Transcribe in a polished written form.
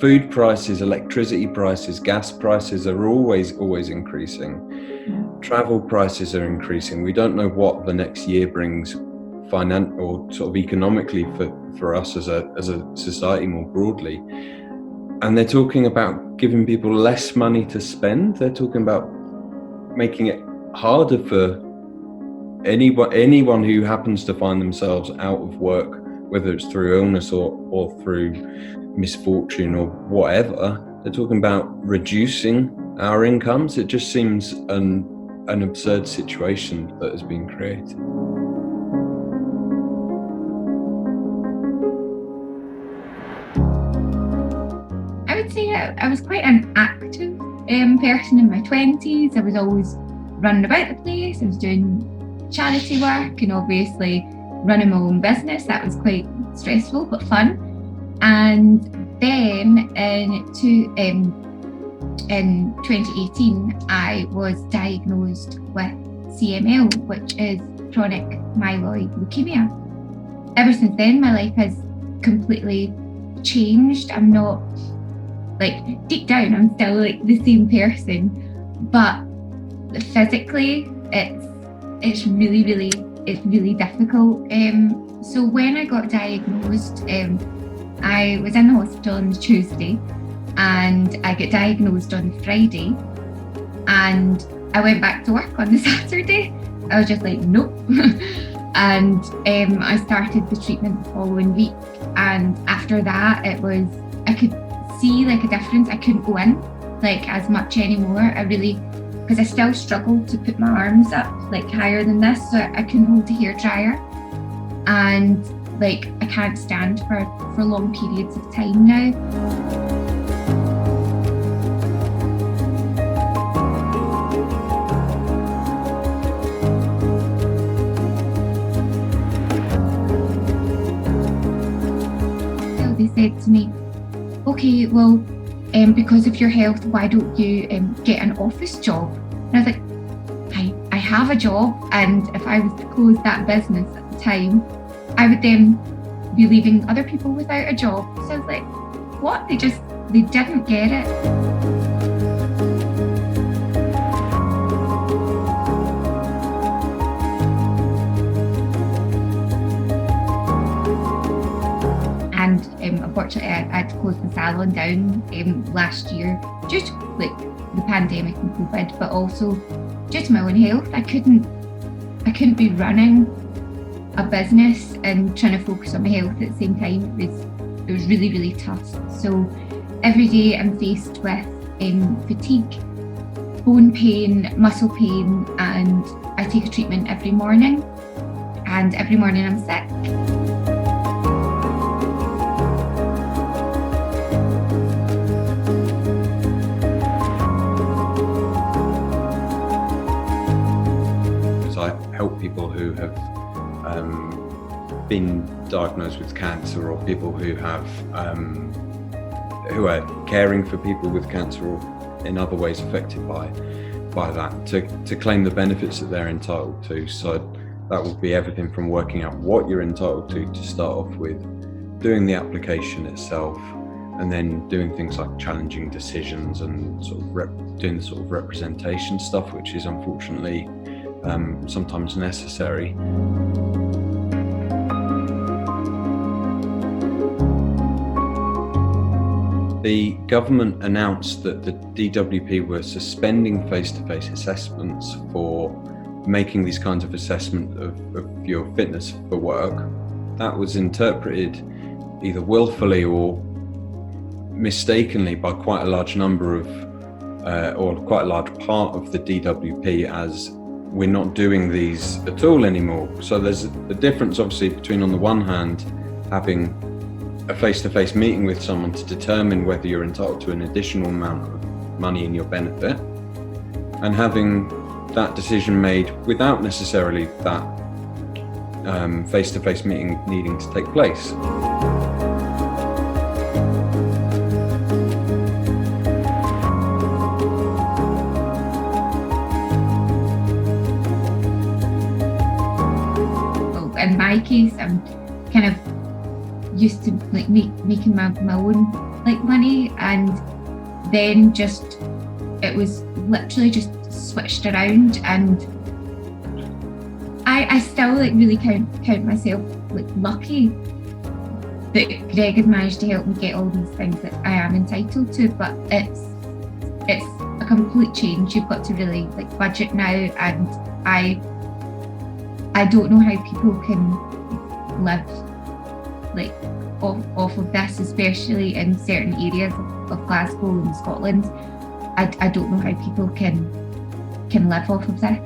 food prices, electricity prices, gas prices are always increasing. Travel prices are increasing. We don't know what the next year brings or sort of economically for us as a society more broadly. And they're talking about giving people less money to spend. They're talking about making it harder for anyone who happens to find themselves out of work, whether it's through illness or through misfortune or whatever. They're talking about reducing our incomes. It just seems an absurd situation that has been created. I would say I was quite an active person in my 20s. I was always running about the place. I was doing charity work and obviously running my own business. That was quite stressful but fun. And then in 2018, I was diagnosed with CML, which is chronic myeloid leukemia. Ever since then, my life has completely changed. I'm not, deep down, I'm still the same person, but physically, it's really difficult. So when I got diagnosed, I was in the hospital on Tuesday, and I got diagnosed on Friday, and I went back to work on the Saturday. I was just like, nope. And I started the treatment the following week, and after that, I could see a difference. I couldn't go in as much anymore. Because I still struggled to put my arms up higher than this, so I couldn't hold a hairdryer, and I can't stand for long periods of time now. So they said to me, okay, well, because of your health, why don't you get an office job? And I was like, I have a job, and if I was to close that business at the time, I would then be leaving other people without a job. So I was like, what? They didn't get it. And unfortunately, I had to close the salon down last year due to the pandemic and COVID, but also due to my own health. I couldn't be running a business and trying to focus on my health at the same time. It was really tough. So every day I'm faced with fatigue, bone pain, muscle pain, and I take a treatment every morning, and every morning I'm sick. Help people who have been diagnosed with cancer, or people who are caring for people with cancer or in other ways affected by that, to claim the benefits that they're entitled to. So that will be everything from working out what you're entitled to start off with, doing the application itself, and then doing things like challenging decisions and doing the sort of representation stuff, which is unfortunately sometimes necessary. The government announced that the DWP were suspending face-to-face assessments for making these kinds of assessment of your fitness for work. That was interpreted either willfully or mistakenly by quite a large number of, or quite a large part of the DWP as we're not doing these at all anymore. So there's a difference obviously between, on the one hand, having a face-to-face meeting with someone to determine whether you're entitled to an additional amount of money in your benefit, and having that decision made without necessarily that face-to-face meeting needing to take place. In my case, I'm kind of used to making my own like money, and then it was literally just switched around, and I still like really count myself like lucky that Greg had managed to help me get all these things that I am entitled to, but it's a complete change. You've got to really like budget now, and I don't know how people can live like off of this, especially in certain areas of Glasgow and Scotland. I don't know how people can live off of this.